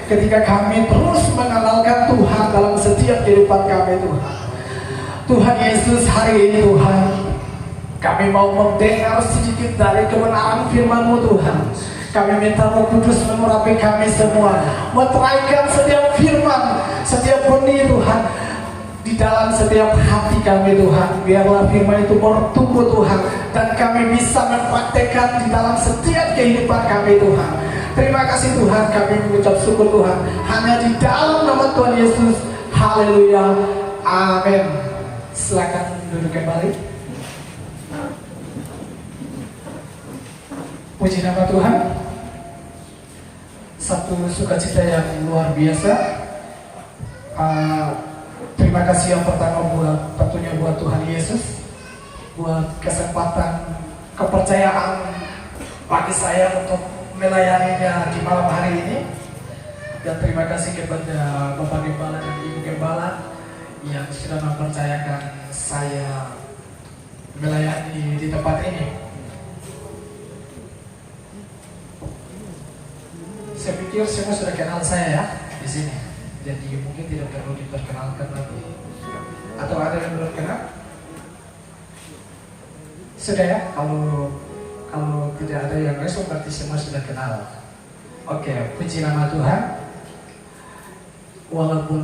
ketika kami terus mengenalkan Tuhan dalam setiap kehidupan kami Tuhan. Tuhan Yesus, hari ini Tuhan, kami mau mendengar sedikit dari kebenaran firman-Mu Tuhan. Kami minta Roh Kudus mengurapi kami semua, meteraikan setiap firman, setiap benih Tuhan di dalam setiap hati kami Tuhan. Biarlah firman itu bertumbuh Tuhan, dan kami bisa mempraktekkan di dalam setiap kehidupan kami Tuhan. Terima kasih Tuhan, kami mengucap syukur Tuhan, hanya di dalam nama Tuhan Yesus. Haleluya, amin. Silakan duduk kembali. Puji nama Tuhan. Satu sukacita yang luar biasa. Terima kasih yang pertama tentunya buat Tuhan Yesus, buat kesempatan, kepercayaan bagi saya untuk melayaninya di malam hari ini. Dan terima kasih kepada Bapak Gembala dan Ibu Gembala yang sudah mempercayakan saya melayani di tempat ini. Saya pikir semua sudah kenal saya ya di sini, jadi mungkin tidak perlu diperkenalkan lagi. Atau ada yang belum kenal? Sudah ya? Kalau tidak ada yang respon berarti semua sudah kenal. Oke, puji nama Tuhan. Walaupun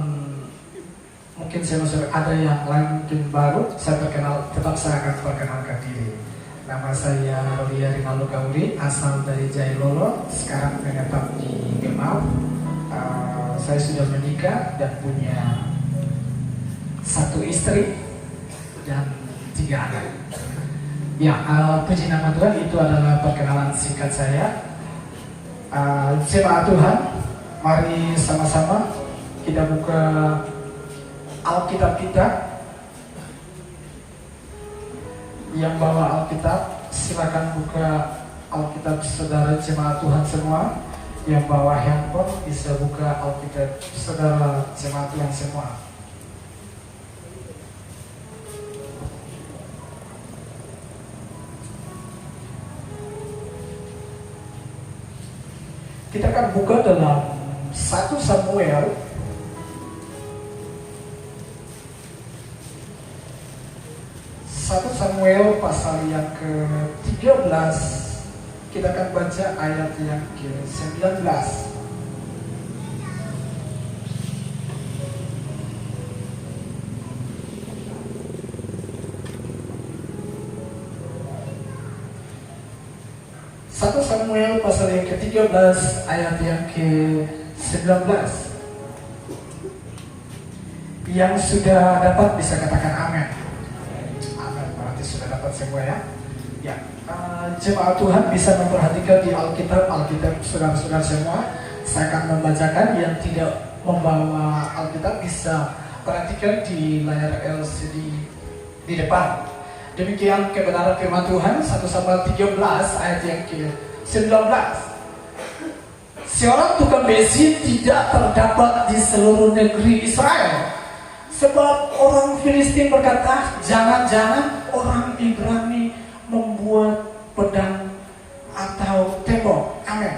mungkin saya masih ada yang lain mungkin baru, saya tetap saya akan perkenalkan diri. Nama saya Rolia Rinaldo Gauri, asal dari Jailolo, sekarang menetap di Gemau. Saya sudah menikah dan punya 1 istri dan 3 anak. Ya, puji nama Tuhan, itu adalah perkenalan singkat saya. Jemaat Tuhan, mari sama-sama kita buka Alkitab kita. Yang bawa Alkitab, silakan buka Alkitab saudara jemaat Tuhan semua. Yang bawa handphone bisa buka Alkitab saudara jemaat Tuhan semua. Kita akan buka dalam 1 Samuel pasal yang ke-13. Kita akan baca ayat yang ke-19. 1 Samuel pasal yang ke-13 ayat yang ke-19. Yang sudah dapat bisa katakan amin. Amin, berarti sudah dapat semua ya. Ya, jemaat Tuhan bisa memperhatikan di Alkitab saudara-saudara semua. Saya akan membacakan. Yang tidak membawa Alkitab bisa perhatikan di layar LCD di depan. Demikian kebenaran firman Tuhan. 1 Samuel 13 ayat yang ke-19. Seorang tukang besi tidak terdapat di seluruh negeri Israel, sebab orang Filistin berkata, jangan-jangan orang Ibrani membuat pedang atau tembok. Amin.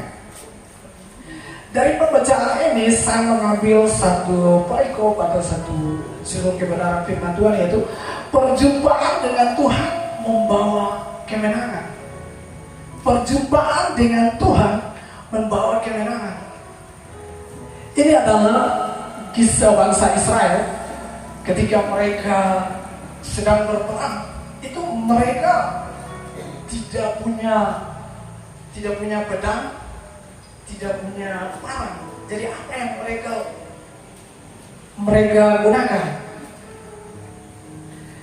Dari pembacaan ini saya mengambil satu perikop atau satu sudut kebenaran firman Tuhan, yaitu perjumpaan dengan Tuhan membawa kemenangan. Perjumpaan dengan Tuhan membawa kemenangan. Ini adalah kisah bangsa Israel ketika mereka sedang berperang. Itu mereka tidak punya pedang, tidak punya parang. Jadi apa yang mereka gunakan?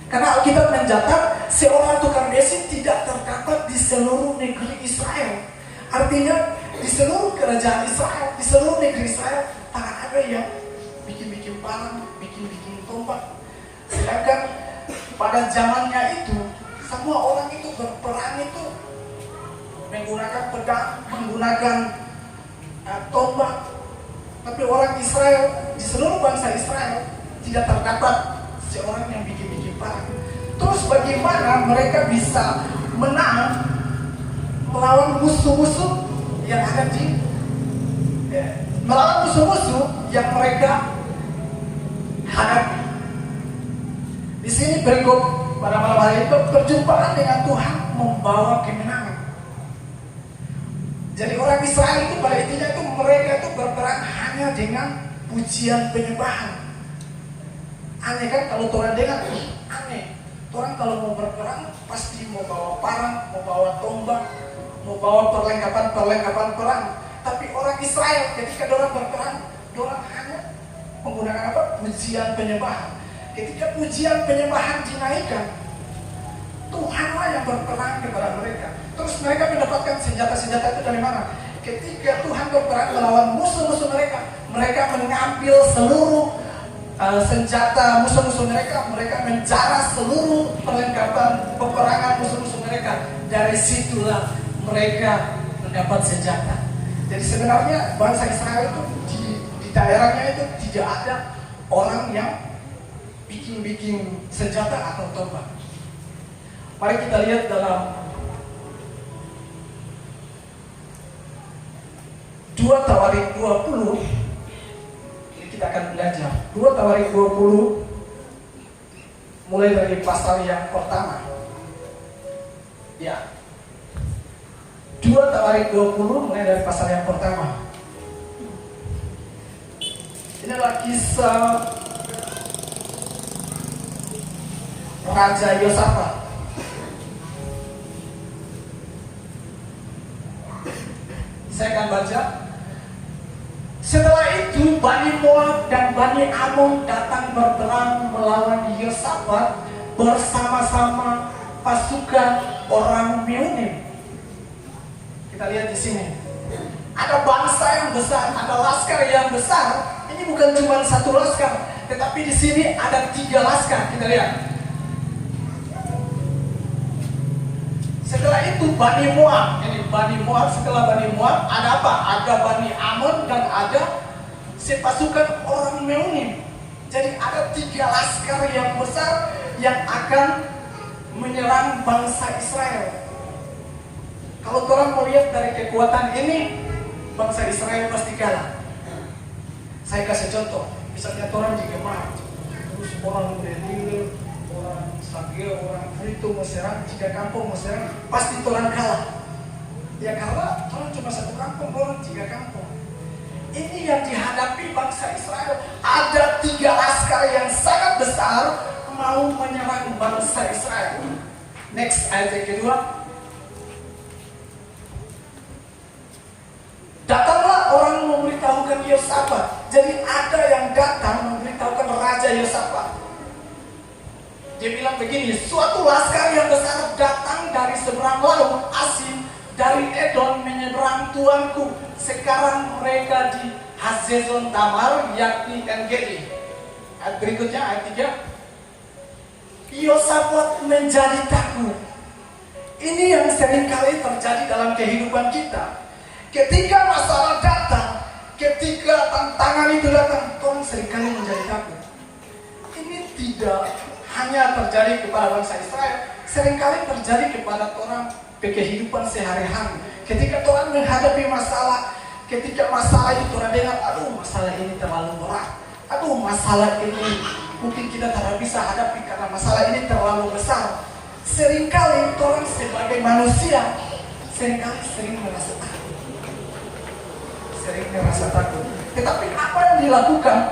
Karena Alkitab mencatat seorang tukang besi tidak terdapat di seluruh negeri Israel. Artinya di seluruh kerajaan Israel, di seluruh negeri Israel, tak ada yang bikin parang, bikin tombak. Sedangkan pada zamannya itu, semua orang itu berperang itu menggunakan pedang, menggunakan tombak. Tapi orang Israel, di seluruh bangsa Israel, tidak terdapat seorang yang bikin parang. Terus bagaimana mereka bisa menang melawan musuh-musuh yang ada di melawan musuh-musuh yang mereka hadapi. Di sini berikut pada malam hari itu perjumpaan dengan Tuhan membawa kemenangan. Jadi orang Israel itu pada intinya itu mereka itu berperang hanya dengan pujian penyembahan. Aneh kan kalau orang dengar, aneh. Orang kalau mau berperang pasti mau bawa parang, mau bawa tombak, mau bawa perlengkapan perang. Tapi orang Israel ketika orang berperang, orang hanya menggunakan apa? Pujian penyembahan. Ketika pujian penyembahan dinaikkan, Tuhanlah yang berperang kepada mereka. Terus mereka mendapatkan senjata-senjata itu dari mana? Ketika Tuhan berperang melawan musuh-musuh mereka, mereka mengambil seluruh senjata musuh-musuh mereka, mereka menjarah seluruh perlengkapan peperangan musuh-musuh mereka. Dari situlah mereka mendapat senjata. Jadi sebenarnya bangsa Israel itu di daerahnya itu tidak ada orang yang bikin senjata atau tombak. Mari kita lihat dalam 2 Tawarik 20. Ini kita akan belajar 2 Tawarik 20 mulai dari pasal yang pertama. Ya. 2 Tawarik 20 mulai dari pasal yang pertama. Ini adalah kisah Raja Yosafat. Saya akan baca. Setelah itu Bani Moab dan Bani Amon datang berperang melawan Yosafat bersama-sama pasukan orang Meunim. Kita lihat di sini. Ada bangsa yang besar, ada laskar yang besar. Ini bukan cuma satu laskar, tetapi di sini ada 3 laskar. Kita lihat. Setelah itu Bani Moab, ini Bani Moab, setelah Bani Moab ada apa? Ada Bani Amon dan ada pasukan orang Meunim. Jadi ada 3 laskar yang besar yang akan menyerang bangsa Israel. Kalau orang mau lihat dari kekuatan ini, bangsa Israel pasti kalah. Saya kasih contoh, misalnya orang di Gemar, terus orang Delil, orang Sagil, orang Frito mau serang, 3 kampung mau serang, pasti orang kalah. Ya karena orang cuma 1 kampung, orang 3 kampung. Ini yang dihadapi bangsa Israel. Ada 3 laskar yang sangat besar mau menyerang bangsa Israel. Next ayat yang kedua. Datanglah orang memberitahukan Yosafat. Jadi ada yang datang memberitahukan Raja Yosafat. Dia bilang begini, suatu laskar yang besar datang dari seberang laut Asin, dari Edom menyeberang tuanku. Sekarang mereka di Hazezon Tamar, yakni En-Gedi. Ayat berikutnya, ayat 3. Yosafat menjadi takut. Ini yang seringkali terjadi dalam kehidupan kita. Ketika masalah datang, ketika tantangan itu datang, orang seringkali menjadi takut. Ini tidak hanya terjadi kepada bangsa Israel, seringkali terjadi kepada orang kehidupan sehari-hari. Ketika orang menghadapi masalah, ketika masalah itu orang dengar, aduh masalah ini terlalu berat, aduh masalah ini mungkin kita tidak bisa hadapi karena masalah ini terlalu besar. Seringkali orang sebagai manusia sering merasa takut. Tetapi apa yang dilakukan?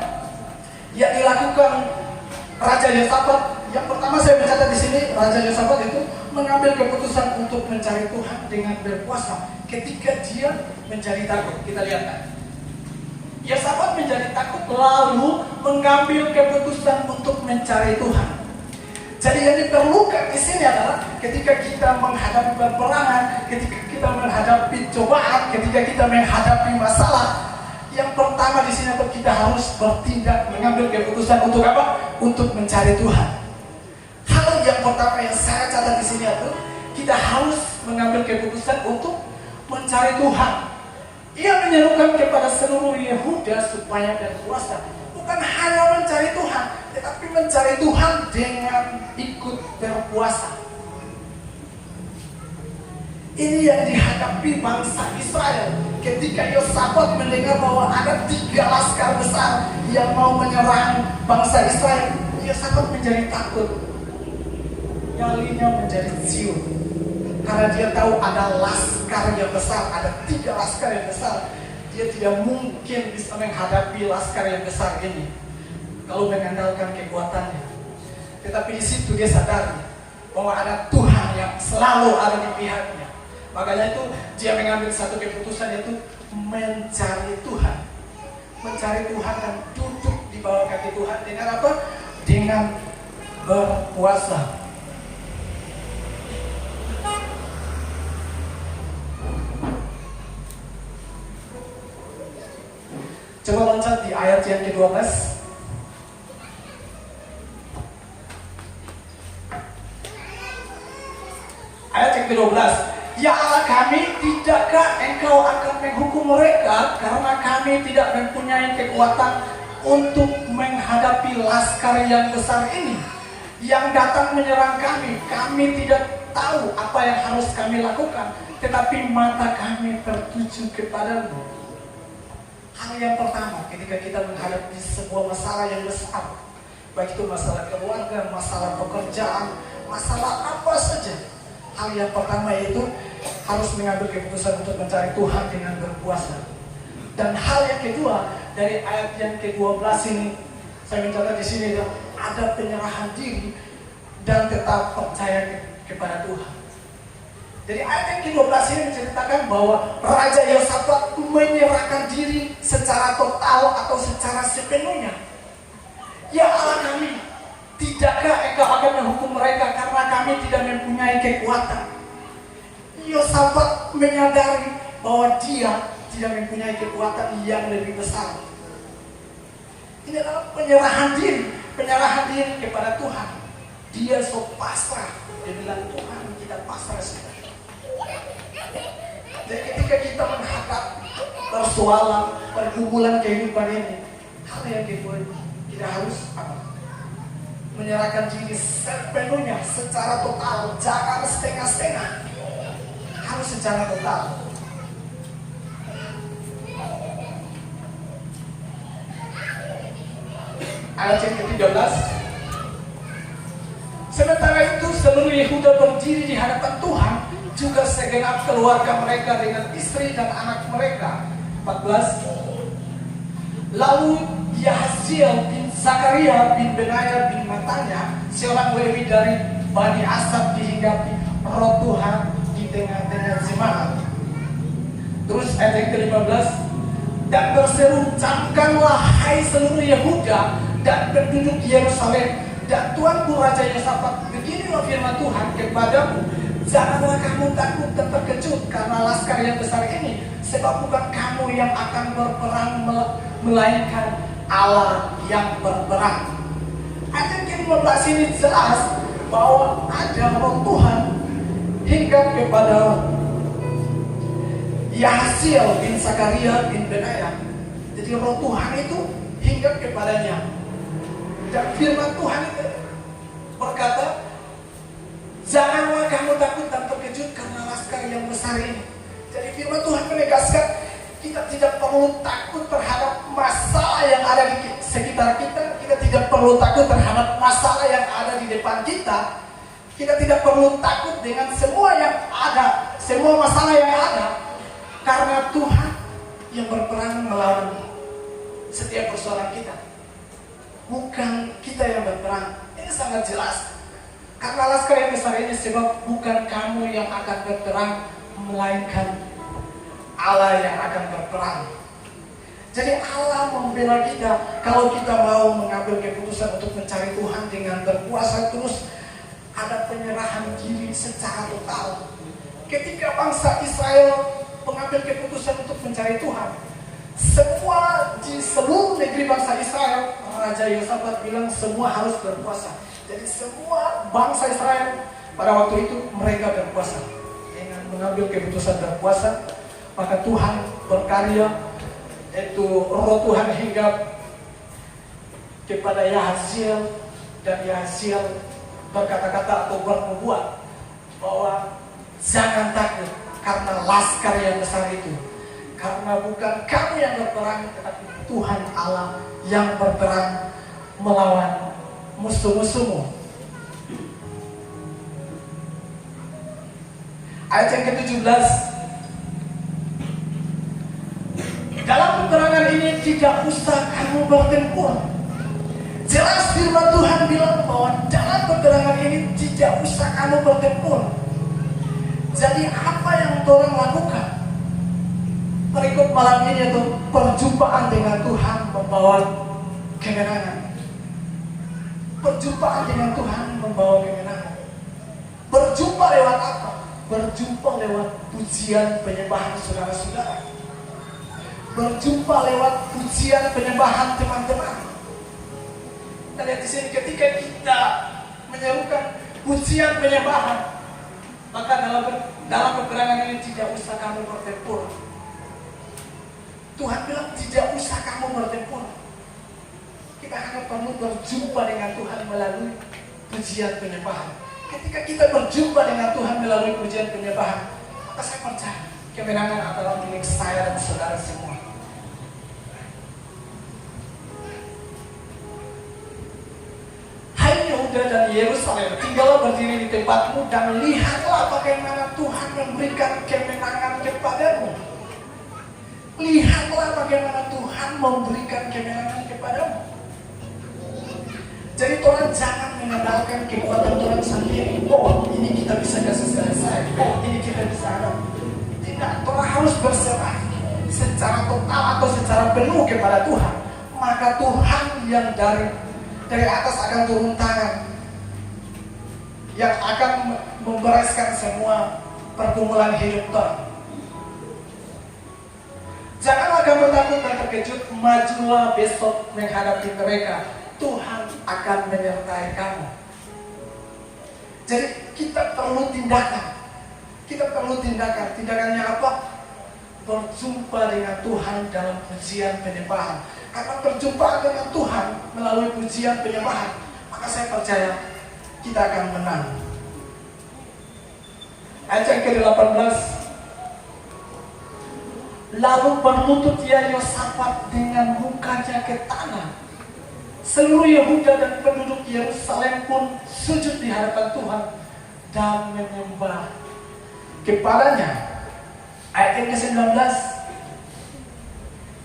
Yang dilakukan Raja Yosafat. Yang pertama saya mencatat di sini, Raja Yosafat itu mengambil keputusan untuk mencari Tuhan dengan berpuasa. Ketika dia menjadi takut, kita lihat kan. Yosafat menjadi takut lalu mengambil keputusan untuk mencari Tuhan. Jadi yang diperlukan di sini adalah ketika kita menghadapi peperangan, ketika kita menghadapi cobaan, ketika kita menghadapi masalah, yang pertama di sini adalah kita harus bertindak, mengambil keputusan untuk apa? Untuk mencari Tuhan. Hal yang pertama yang saya catat di sini adalah kita harus mengambil keputusan untuk mencari Tuhan. Ia menyerukan kepada seluruh Yehuda supaya berpuasa. Bukan hanya mencari Tuhan, tetapi mencari Tuhan dengan ikut berpuasa. Ini yang dihadapi bangsa Israel ketika Yosafat mendengar bahwa ada 3 laskar besar yang mau menyerang bangsa Israel. Yosafat menjadi takut, nyalinya menjadi ciut, karena dia tahu ada laskar yang besar, ada 3 laskar yang besar. Dia tidak mungkin bisa menghadapi laskar yang besar ini kalau mengandalkan kekuatannya. Tetapi di situ dia sadar bahwa ada Tuhan yang selalu ada di pihaknya. Makanya itu dia mengambil satu keputusan, yaitu mencari Tuhan. Mencari Tuhan dan duduk di bawah kaki Tuhan dengan apa? Dengan berpuasa. Coba loncat di ayat yang ke-12. Ayat yang ke-12. Ya Allah kami, tidakkah engkau akan menghukum mereka karena kami tidak mempunyai kekuatan untuk menghadapi laskar yang besar ini yang datang menyerang kami. Kami tidak tahu apa yang harus kami lakukan, tetapi mata kami tertuju kepadamu. Hal yang pertama ketika kita menghadapi sebuah masalah yang besar, baik itu masalah keluarga, masalah pekerjaan, masalah apa saja, hal yang pertama yaitu harus mengambil keputusan untuk mencari Tuhan dengan berpuasa. Dan hal yang kedua dari ayat yang ke-12 ini, saya mencatat di sini ada penyerahan diri dan tetap percaya kepada Tuhan. Jadi ayat yang ke-12 ini menceritakan bahwa Raja Yosafat menyerahkan diri secara total atau secara sepenuhnya. Ya Allah kami, tidakkah engkau akan menghukum mereka karena kami tidak mempunyai kekuatan? Yosafat menyadari bahwa dia tidak mempunyai kekuatan yang lebih besar. Ini adalah penyerahan diri kepada Tuhan. Dia pasrah. Dia bilang, Tuhan kita pasrah sudah. Jadi ketika kita menghadap persoalan, pergumulan kehidupan ini, hal yang kita harus apa? Menyerahkan diri sepenuhnya, secara total, jangan setengah-setengah. Harus secara total. Ayat yang ke-13. Sementara itu seluruh Yehuda berdiri di hadapan Tuhan, juga segenap keluarga mereka dengan istri dan anak mereka. 14. Lalu Yahziel bin Zakaria bin Benaya bin Matanya, seorang Lewi dari Bani Asaf, dihinggapi roh Tuhan di tengah-tengah jemaat. Terus ayat yang ke-15. Dan berseru, camkanlah hai seluruh Yehuda dan penduduk Yerusalem dan tuanku Raja Yosafat, beginilah firman Tuhan kepadamu, janganlah kamu takut dan terkejut karena laskar yang besar ini, sebab bukan kamu yang akan berperang, melainkan Allah yang berperang. Ayat ke-15 ini jelas bahwa ada roh Tuhan hingga kepada Yahziel bin Zakaria bin Benaya. Jadi roh Tuhan itu hingga kepadanya. Dan firman Tuhan itu berkata, janganlah kamu takut dan terkejut karena laskar yang besar ini. Jadi firman Tuhan menegaskan kita tidak perlu takut terhadap masalah yang ada di sekitar kita. Kita tidak perlu takut terhadap masalah yang ada di depan kita. Kita tidak perlu takut dengan semua yang ada, semua masalah yang ada, karena Tuhan yang berperang melawan setiap persoalan kita. Bukan kita yang berperang. Ini sangat jelas. Karena laskar yang besar ini, sebab bukan kamu yang akan berperang, melainkan Allah yang akan berperang. Jadi Allah membela kita. Kalau kita mau mengambil keputusan untuk mencari Tuhan dengan berpuasa terus, ada penyerahan diri secara total. Ketika bangsa Israel mengambil keputusan untuk mencari Tuhan, semua di seluruh negeri bangsa Israel, Raja Yosafat bilang semua harus berpuasa. Jadi semua bangsa Israel pada waktu itu mereka berpuasa. Dengan mengambil keputusan berpuasa, maka Tuhan berkarya, yaitu roh Tuhan hinggap kepada Yahziel, dan Yahziel berkata-kata atau bernubuat bahwa jangan takut, karena laskar yang besar itu. Karena bukan kamu yang berperang, tetapi Tuhan Allah yang berperang melawan musuh-musuhmu. Ayat yang ke-17. Dalam peperangan ini tidak usah kamu bertempur. Jelas firman Tuhan bilang bahwa dalam peperangan ini tidak usah kamu bertempur. Jadi apa yang orang lakukan? Berikut malam ini itu perjumpaan dengan Tuhan membawa kemenangan. Perjumpaan dengan Tuhan membawa kemenangan. Berjumpa lewat apa? Berjumpa lewat pujian penyembahan saudara-saudara. Berjumpa lewat pujian penyembahan teman-teman. Kita lihat di sini ketika kita menyerukan pujian penyembahan, maka dalam peperangan ini tidak usah kamu bertempur. Tuhan bilang tidak usah kamu bertempur. Kita hanya perlu berjumpa dengan Tuhan melalui pujian penyembahan. Ketika kita berjumpa dengan Tuhan melalui pujian penyembahan, maka saya percaya kemenangan adalah milik saya dan saudara semua. Hai Yehuda dan Yerusalem, tinggallah berdiri di tempatmu dan lihatlah bagaimana Tuhan memberikan kemenangan kepadamu. Lihatlah bagaimana Tuhan memberikan kemenangan kepadamu. Jadi Tuhan jangan mengandalkan kekuatan Tuhan sendiri. Oh, ini kita bisa kasih selesai. Oh, ini kita bisa hadap. Tidak, Tuhan harus berserah secara total atau secara penuh kepada Tuhan. Maka Tuhan yang dari atas akan turun tangan, yang akan membereskan semua pergumulan hidup Tuhan. Janganlah kamu takut dan terkejut, majulah besok menghadapi mereka. Tuhan akan menyertai kamu. Jadi kita perlu tindakan. Kita perlu tindakan. Tindakannya apa? Berjumpa dengan Tuhan dalam pujian penyembahan. Karena perjumpaan dengan Tuhan melalui pujian penyembahan, maka saya percaya kita akan menang. Ayat yang ke-18. Lalu berlutut ia Yosafat dengan mukanya ke tanah. Seluruh Yehuda dan penduduk Yerusalem pun sujud di hadapan Tuhan dan menyembah kepadanya. Ayat yang ke-19.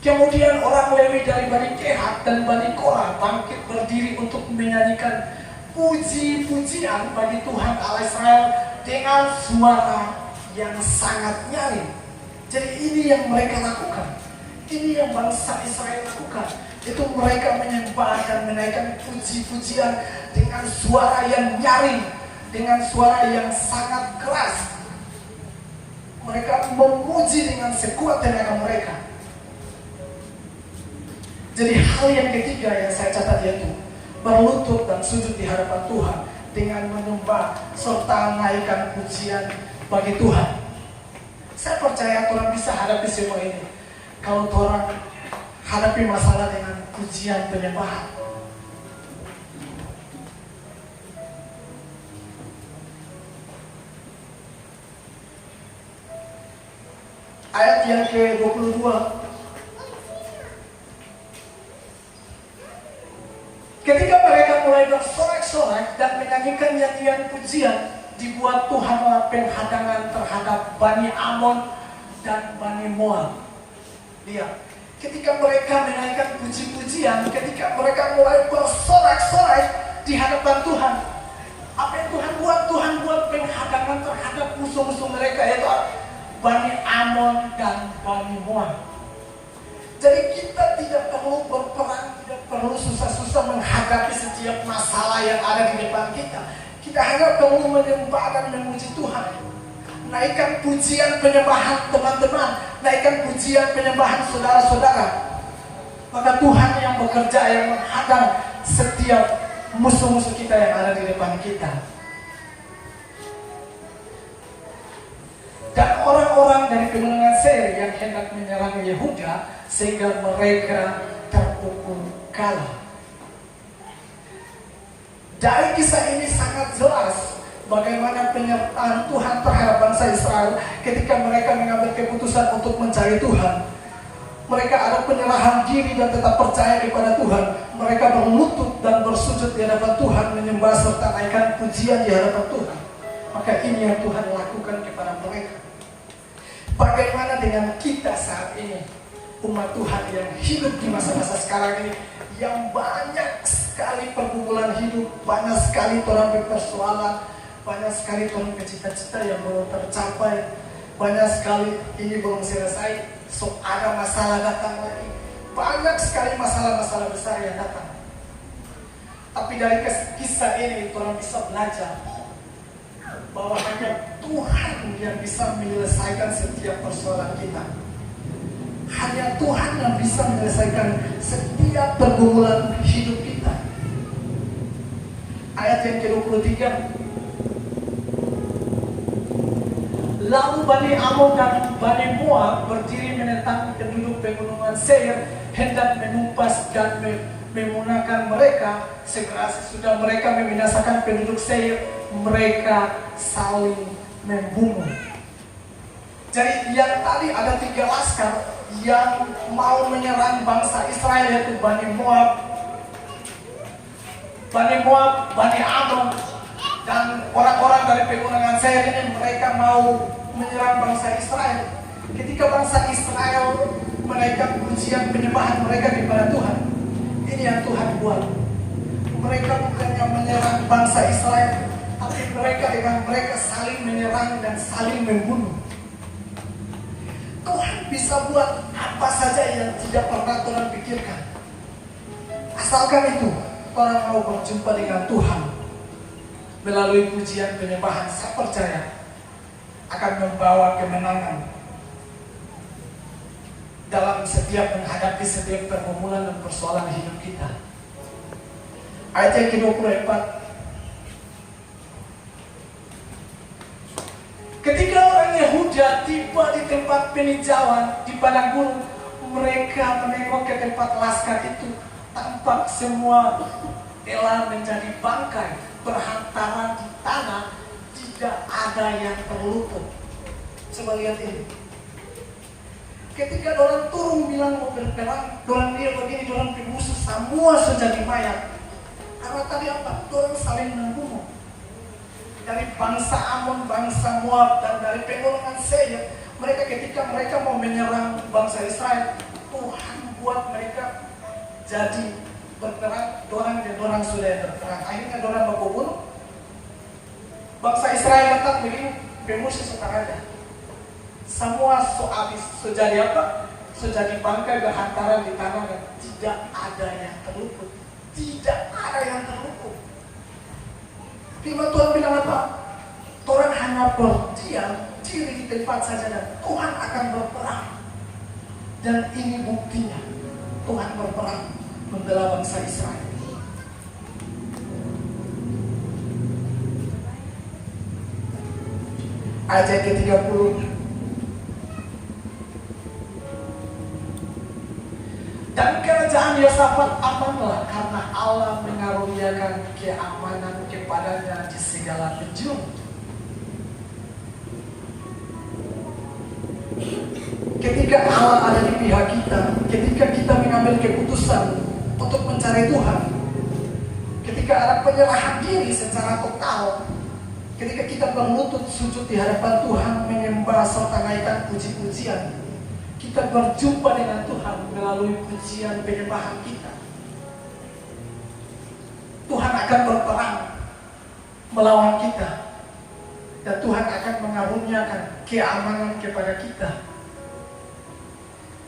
Kemudian orang Lewi dari Bani Kehat dan Bani Korah bangkit berdiri untuk menyanyikan puji-pujian bagi Tuhan Allah Israel dengan suara yang sangat nyaring. Jadi ini yang mereka lakukan. Ini yang bangsa Israel lakukan. Itu mereka menyembah dan menaikkan puji-pujian dengan suara yang nyaring, dengan suara yang sangat keras. Mereka memuji dengan sekuat tenaga mereka. Jadi hal yang ketiga yang saya catat yaitu berlutut dan sujud di hadapan Tuhan dengan menyembah serta menaikkan pujian bagi Tuhan. Saya percaya Tuhan bisa hadapi semua ini kalau Tuhan hadapi masalah dengan pujian penyembahan. Ayat yang ke-22. Ketika mereka mulai bersorak-sorak dan menyanyikan nyanyian pujian, dibuat Tuhan penghadangan terhadap Bani Amon dan Bani Moab. Lihat, ketika mereka menaikkan puji-pujian, ketika mereka mulai bersorak-sorai di hadapan Tuhan, apa yang Tuhan buat? Tuhan buat penghadangan terhadap musuh-musuh mereka, yaitu Bani Amon dan Bani Moab. Jadi kita tidak perlu berperang, tidak perlu susah-susah menghadapi setiap masalah yang ada di depan kita. Kita hanya perlu menyembah dan memuji Tuhan. Naikkan pujian penyembahan teman-teman, naikkan pujian penyembahan saudara-saudara. Maka Tuhan yang bekerja, yang menghadang setiap musuh-musuh kita yang ada di depan kita. Dan orang-orang dari kemenangan Seir yang hendak menyerang Yehuda sehingga mereka terpukul kalah. Dari kisah ini sangat jelas bagaimana penyertaan Tuhan terhadap bangsa Israel ketika mereka mengambil keputusan untuk mencari Tuhan. Mereka ada penyerahan diri dan tetap percaya kepada Tuhan. Mereka berlutut dan bersujud di hadapan Tuhan, menyembah serta naikkan pujian di hadapan Tuhan. Maka ini yang Tuhan lakukan kepada mereka. Bagaimana dengan kita saat ini, umat Tuhan yang hidup di masa-masa sekarang ini, yang banyak sekali pergumulan hidup, banyak sekali orang persoalan, banyak sekali orang cita-cita yang belum tercapai, banyak sekali ini belum selesai, so ada masalah datang lagi, banyak sekali masalah-masalah besar yang datang. Tapi dari kisah ini orang bisa belajar bahwa hanya Tuhan yang bisa menyelesaikan setiap persoalan kita. Hanya Tuhan yang bisa menyelesaikan setiap pergumulan hidup kita. Ayat yang ke-23. Lalu Bani Amon dan Bani Moab berdiri menentang penduduk pegunungan Seir, hendak menumpas dan memunahkan mereka. Segera sesudah mereka membinasakan penduduk Seir, mereka saling membunuh. Jadi yang tadi ada 3 laskar yang mau menyerang bangsa Israel, yaitu Bani Moab, Bani Amon, dan orang-orang dari pegunungan Seir ini. Mereka mau menyerang bangsa Israel. Ketika bangsa Israel menaikkan pujian penyembahan mereka kepada Tuhan, ini yang Tuhan buat. Mereka bukannya menyerang bangsa Israel, tapi mereka saling menyerang dan saling membunuh. Tuhan bisa buat apa saja yang tidak pernah Tuhan pikirkan. Asalkan itu orang mau berjumpa dengan Tuhan melalui pujian penyembahan, saya percaya akan membawa kemenangan dalam setiap menghadapi setiap pergumulan dan persoalan hidup kita. Ayat yang ke-24. Ketika orang Yehuda tiba di tempat peninjauan di padang gurun, mereka menengok ke tempat laskar itu. Tampak semua telah menjadi bangkai, berhantaran di tanah, tidak ada yang terluput. Coba lihat ini. Ketika orang turun bilang mau berperang, orang dia begini, orang musuh semua sudah jadi mayat. Karena tadi apa? Orang saling membunuh. Dari bangsa Amon, bangsa Moab, dan dari pegunungan Seir, ketika mereka mau menyerang bangsa Israel, Tuhan buat mereka jadi berperang. Dorang sudah berperang. Akhirnya dorang baku bunuh. Bangsa Israel datang begini, pemusuh setara. Semua habis, jadi apa? Jadi bangkai berhantaran di tanah dan tidak ada yang terluput. Tidak ada yang terluput. Firman Tuhan bilang apa? Tuhan hanya berdiam diri di tempat saja dan Tuhan akan berperang. Dan ini buktinya, Tuhan berperang membela bangsa Israel. Ayat ke-30. Dan kerajaan Yosafat amanlah karena Allah mengaruniakan keamanan kepadanya di segala penjuru. Ketika Allah ada di pihak kita, ketika kita mengambil keputusan untuk mencari Tuhan, ketika ada penyerahan diri secara total, ketika kita berlutut sujud di hadapan Tuhan, menyembah serta naikkan puji-pujian, kita berjumpa dengan Tuhan melalui pujian penyembahan kita. Tuhan akan berperang melawan kita, dan Tuhan akan mengaruniakan keamanan kepada kita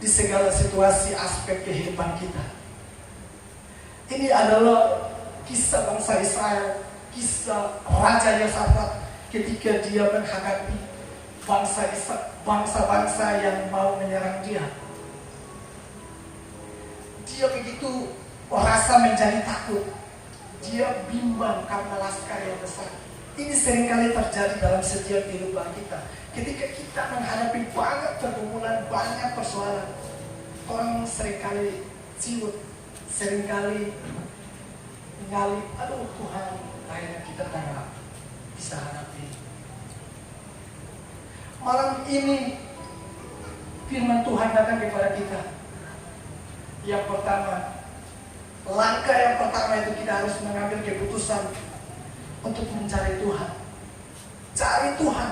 di segala situasi aspek kehidupan kita. Ini adalah kisah bangsa Israel, kisah Raja Yosafat ketika dia menghadapi bangsa-bangsa yang mau menyerang dia. Dia begitu merasa menjadi takut. Dia bimbang karena laskar yang besar. Ini seringkali terjadi dalam setiap kehidupan kita. Ketika kita menghadapi banyak pergumulan, banyak persoalan, orang seringkali ciut, seringkali mengalih, aduh Tuhan, kayaknya kita tidak bisa hadapi. Malam ini firman Tuhan datang kepada kita. Yang pertama, langkah yang pertama itu kita harus mengambil keputusan untuk mencari Tuhan. Cari Tuhan.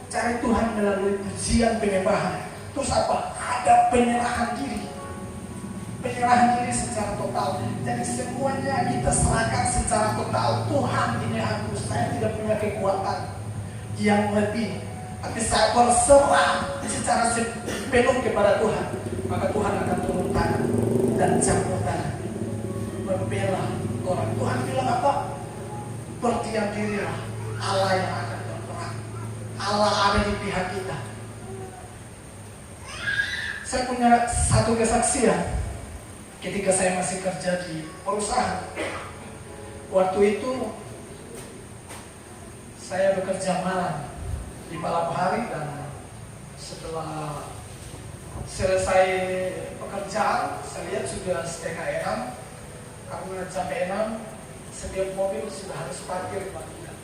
Cari Tuhan melalui pujian penyembahan. Terus apa? Ada penyerahan diri. Penyerahan diri secara total. Jadi semuanya kita serahkan secara total. Tuhan, ini aku, saya tidak punya kekuatan yang lebih, tapi saya berserah secara penuh kepada Tuhan. Maka Tuhan akan turun tangan dan campur tangan membela orang. Tuhan bilang apa? Berdiam dirilah, Allah yang akan berperang. Allah ada di pihak kita. Saya punya satu kesaksian ketika saya masih kerja di perusahaan. Waktu itu saya bekerja malam di malam hari, dan setelah selesai pekerjaan saya lihat sudah 5:30. Karena jam 6 setiap mobil sudah harus parkir di parkiran.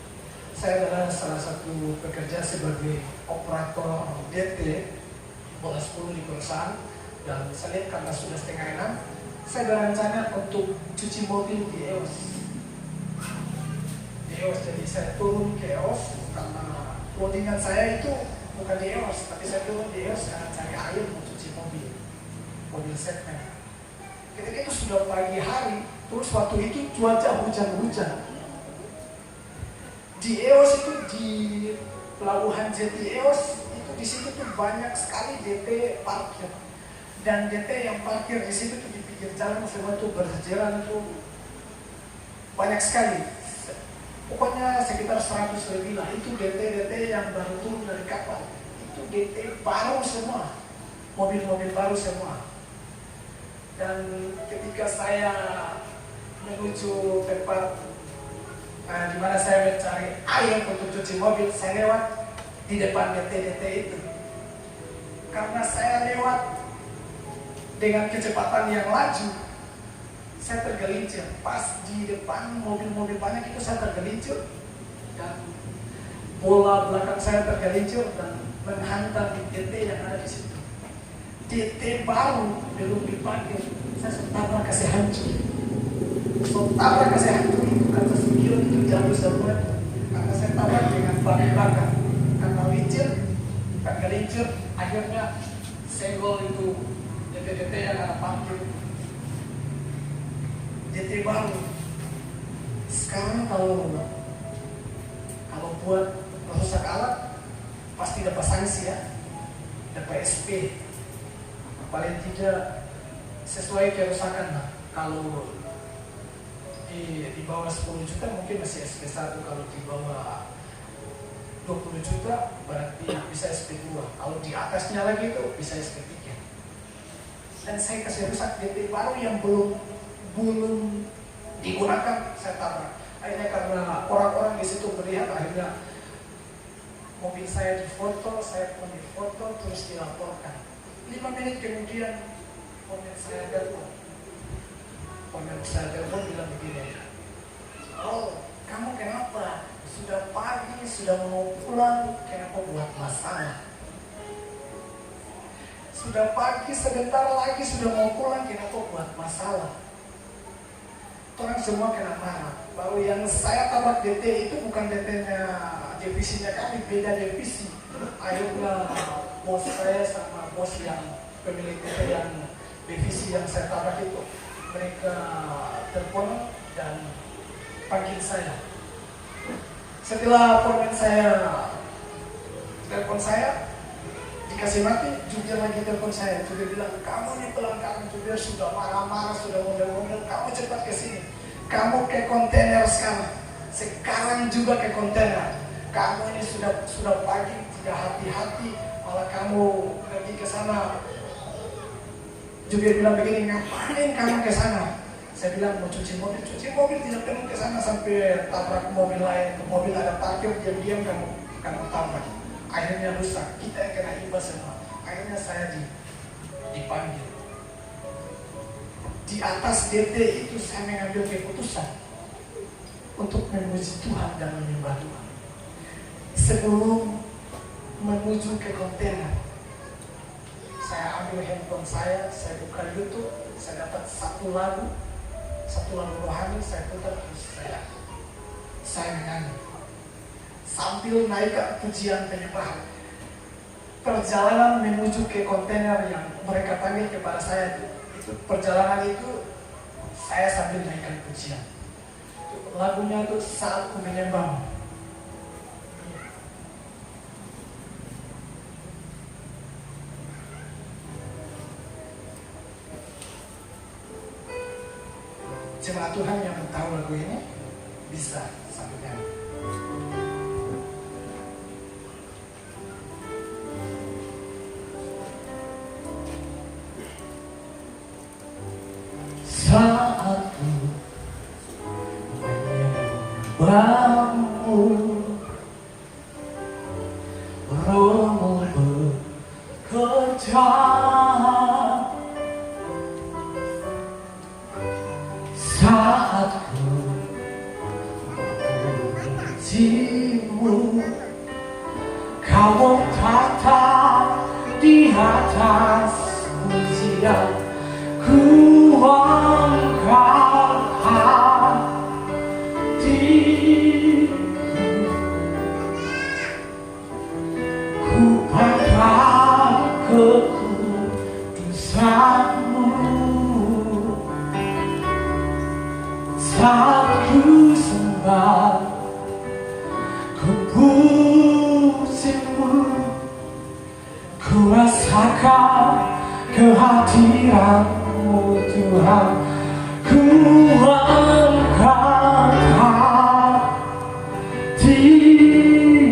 Saya adalah salah satu pekerja sebagai operator DT bola 10 di perusahaan, dan saya lihat karena sudah 5:30 saya berencana untuk cuci mobil di EOS. Jadi saya turun ke EOS karena loadingan saya itu bukan di EOS, tapi saya turun di EOS karena cari air mau cuci mobil segmen. Ketika itu sudah pagi hari, terus waktu itu cuaca hujan-hujan. Di EOS itu, di pelabuhan jeti EOS itu, di situ tuh banyak sekali DT parkir, dan DT yang parkir di situ tuh di pinggir jalan semua tuh berjejeran tuh banyak sekali. Pokoknya sekitar 100 lebih lah. Itu DT yang baru turun dari kapal. Itu DT baru semua, mobil-mobil baru semua. Dan ketika saya menuju tempat di mana saya mencari air untuk cuci mobil, saya lewat di depan DT itu. Karena saya lewat dengan kecepatan yang laju, saya tergelincir. Pas di depan mobil-mobil banyak itu saya tergelincir, dan bola belakang saya tergelincir dan menghantam di DT yang ada di situ. DT baru belum dipanggil, saya tabrak kasih hancur. Tabrak kasih hancur itu kata sekilo itu jatuh semua. Karena saya tabrak dengan ban belakang, karena licin, tergelincir, akhirnya senggol itu DT yang ada parkir. DT baru. Sekarang kalau buat merusak alat pasti dapat sanksi ya, dapat SP. Paling tidak sesuai kerusakan lah. Kalau di bawah 10 juta mungkin masih SP1, kalau di bawah 20 juta berarti bisa SP2. Kalau di atasnya lagi itu bisa SP3. Dan saya kasih rusak DT baru yang belum digunakan, saya tabrak. Akhirnya karena orang-orang di situ melihat, akhirnya mobil saya difoto, saya pun difoto, terus dilaporkan. 5 menit kemudian pemilik saya telepon. Pemilik saya telepon bilang begini, "Oh, kamu kenapa? Sudah pagi, sudah mau pulang, kenapa buat masalah? Sudah pagi, sebentar lagi sudah mau pulang, kenapa buat masalah?" Orang semua kena marah. Bahwa yang saya tabrak DT itu bukan DT-nya divisinya kami, beda divisi. Akhirnya bos saya sama bos yang pemilik DT yang divisi yang saya tabrak itu, mereka telepon dan panggil saya. Setelah telepon saya dikasih mati, jubir lagi telepon saya. Jubir bilang, "Kamu ini pelanggaran." Jubir sudah marah-marah, sudah ngomel-ngomel, "Kamu cepat ke sini. Kamu ke kontainer sekarang juga ke kontainer. Kamu ini sudah pagi, tidak hati-hati, malah kamu pergi ke sana." Jubir bilang begini, "Ngapain kamu ke sana?" Saya bilang, "Mau cuci mobil." "Cuci mobil tidak perlu ke sana sampai tabrak mobil lain. Mobil ada parkir, diam-diam kamu tabrak. Akhirnya rusak, kita yang kena imbas semua." Akhirnya saya dipanggil. Di atas DT itu saya mengambil keputusan. untuk memuji Tuhan dan menyembah Tuhan. Sebelum menuju ke kontainer, saya ambil handphone saya buka YouTube, saya dapat satu lagu rohani, saya putar terus saya menyanyi sambil naikkan pujian penyembahan. Perjalanan menuju ke kontainer yang mereka panggil kepada saya itu perjalanan itu saya sambil naikkan pujian. Lagunya itu Saat Ku Menyembahmu. Jemaat Tuhan yang tahu lagu ini bisa sambil nyanyi. Saat ku menyembahmu, rohmu bekerja. Saat ku memujimu, kau bertata di atas pujian. Ku angkat hatiku, ku pandang kekudusanmu. Saat ku sembah, ku pujimu, ku rasakan kehadiranmu Tuhan. Ku angkat hatiku,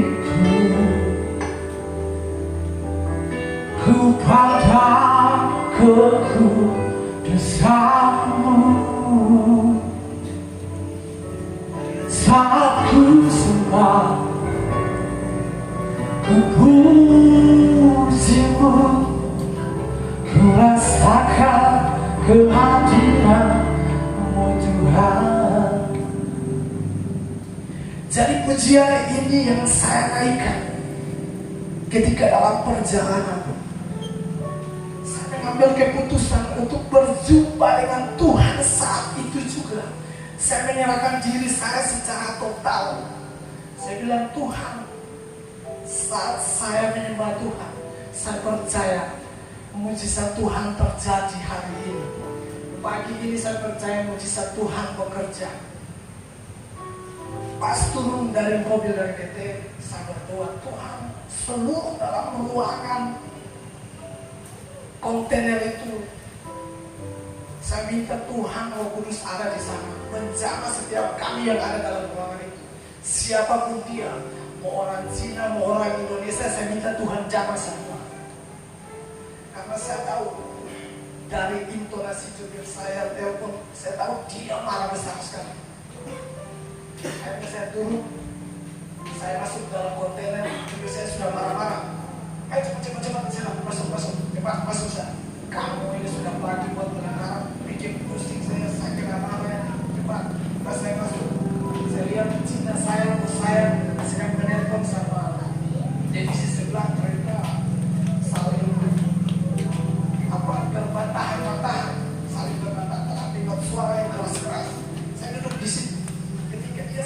ku pandang kekudusanmu. Saat ku sembah, ku pujimu, ku rasakan kehadiranmu Tuhan. Jadi pujian ini yang saya naikkan ketika dalam perjalanan. Saya mengambil keputusan untuk berjumpa dengan Tuhan saat itu juga. Saya menyerahkan diri saya secara total. Saya bilang, Tuhan, saat saya menyembah Tuhan, saya percaya mujizat Tuhan terjadi hari ini. Pagi ini saya percaya mujizat Tuhan bekerja. Pas turun dari mobil dari GT, saya berdoa, Tuhan, seluruh dalam ruangan kontainer itu, saya minta Tuhan Roh Kudus ada di sana, menjaga setiap kami yang ada dalam ruangan itu. Siapapun dia, mau orang Cina, mau orang Indonesia, saya minta Tuhan jaga semua. Karena saya tahu dari intonasi jubir saya, telepon, saya tahu dia marah besar sekali. Akhirnya saya turun, saya masuk dalam kontainer, jubir saya sudah marah-marah. Ayo cepat, saya masuk, cepat masuk saya. Kamu ini sudah pagi buat penangkaran, bikin pusing saya kena marah. Cepat, pas saya masuk, saya lihat cinta saya, bos saya, sedang menelpon sama divisi sebelah, mereka saling berbantah, saling berbantah, akibat suara yang keras-keras. Saya duduk di situ. Ketika dia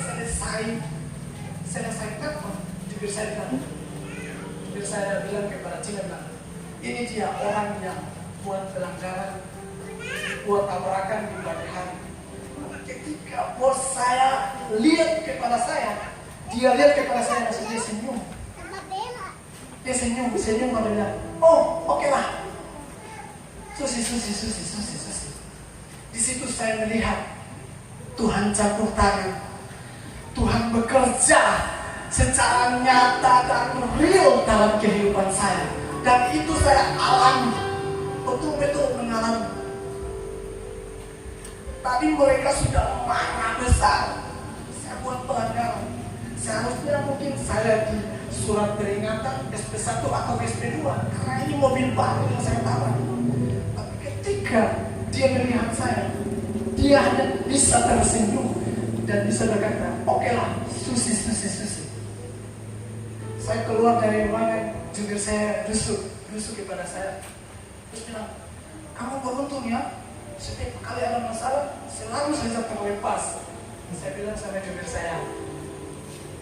selesai telepon, jubir saya bilang kepada Cina, ini dia orang yang buat pelanggaran, buat tabrakan di pagi hari. Ketika bos saya lihat kepada saya, dia lihat kepada saya langsung dia senyum. Dia senyum dia bilang, oh oke lah. Susi. Di situ saya melihat Tuhan campur tangan, Tuhan bekerja secara nyata dan real dalam kehidupan saya. Dan itu saya alami, betul-betul mengalami. Tadi mereka sudah marah besar, saya buat pelanggaran. Seharusnya mungkin saya di surat peringatan SP1 atau SP2, karena ini mobil baru yang saya tabrak. Tapi ketika dia melihat saya, dia hanya bisa tersenyum dan bisa berkata, oke lah, susi. Saya keluar dari ruangan, jubir saya dusuk kepada saya, terus bilang, kamu beruntung ya, setiap kali ada masalah selalu saja terlepas. Saya bilang sama jubir saya,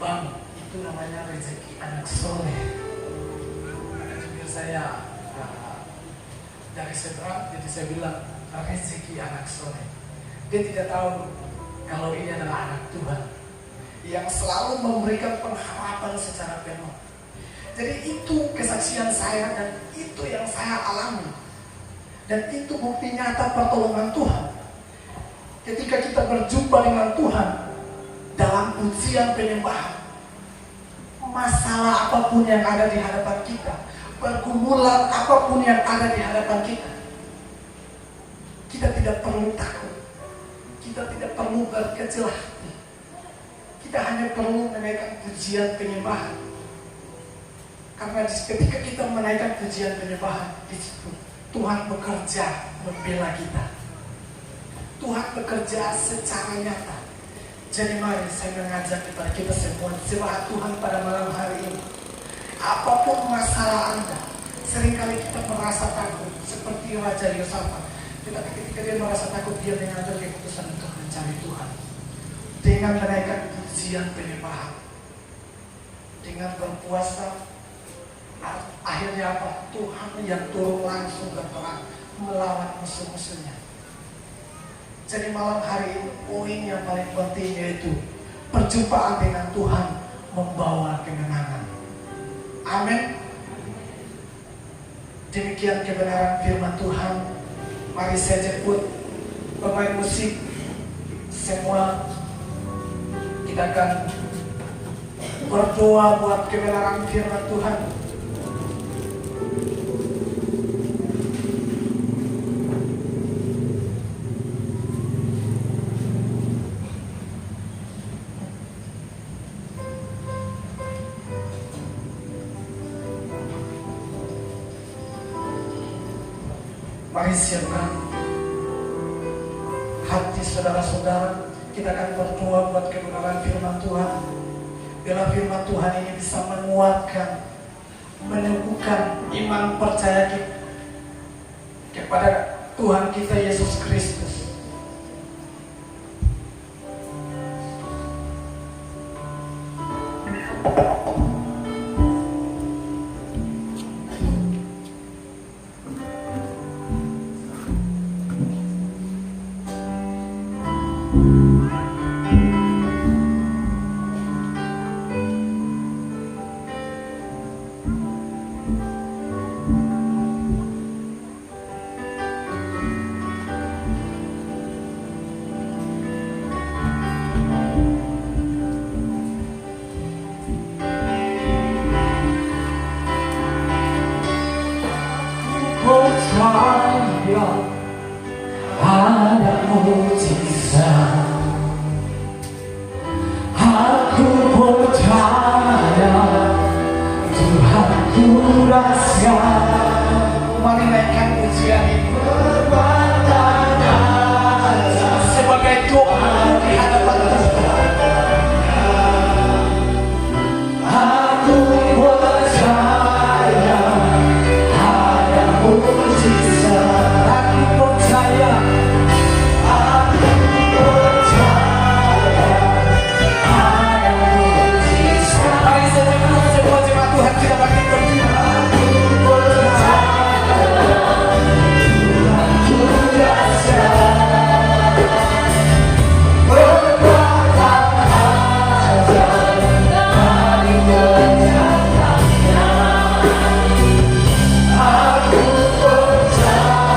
bang, itu namanya rezeki anak soleh. Kata jubir saya, dari seberang, jadi saya bilang rezeki anak soleh. Dia tidak tahu kalau ini adalah anak Tuhan yang selalu memberikan pengharapan secara penuh. Jadi itu kesaksian saya dan itu yang saya alami. Dan itu bukti nyata pertolongan Tuhan. Ketika kita berjumpa dengan Tuhan dalam pujian penyembahan, masalah apapun yang ada di hadapan kita, pergumulan apapun yang ada di hadapan kita, kita tidak perlu takut. Kita tidak perlu berkecil hati. Kita hanya perlu menaikkan pujian penyembahan. Karena ketika kita menaikkan pujian penyembahan, di situ Tuhan bekerja membela kita. Tuhan bekerja secara nyata. Jadi mari saya mengajak kepada kita semua jemaat Tuhan pada malam hari ini. Apapun masalah Anda, seringkali kita merasa takut seperti Raja Yosafat. Tetapi ketika dia merasa takut, dia mengambil keputusan untuk mencari Tuhan dengan menaikkan pujian penyembahan, dengan berpuasa. Akhirnya apa? Tuhan yang turun langsung berperang melawan musuh-musuhnya. Jadi malam hari ini poin yang paling penting yaitu perjumpaan dengan Tuhan membawa kemenangan. Amin. Demikian kebenaran firman Tuhan. Mari saya jemput pemain musik semua, kita akan berdoa buat kebenaran firman Tuhan. Mari siapkan hati saudara-saudara, kita akan berdoa buat kebenaran firman Tuhan. Bila firman Tuhan ini bisa menguatkan, meneguhkan iman percaya kita kepada Tuhan kita Yesus Kristus. Ada mujizat, aku percaya Tuhan ku dahsyat. Mari naikkan pujian ini Perbuatannya sebagai doa di hadapan Tuhan. aku percaya ada mujizat. Aku percaya Aku percaya ada mujizat. mari saja semua jemaat Tuhan kita bangkit berdiri. Aku percaya Tuhan ku dahsyat. Perbuatan ajaib dari kenyataannya. Aku percaya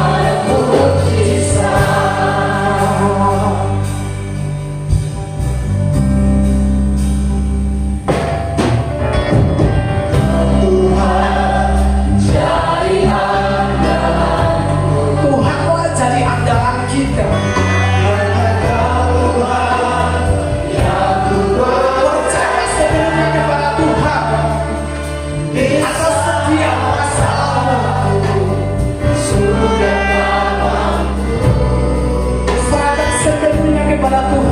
ada mujizat. Tuhan jadi andalanku. Tuhanlah jadi andalan kita. Tuhan yang ku Percaya sepenuhnya kepada Tuhan atas setiap masalahmu. sudah mampu. Serahkan sepenuhnya kepada Tuhan.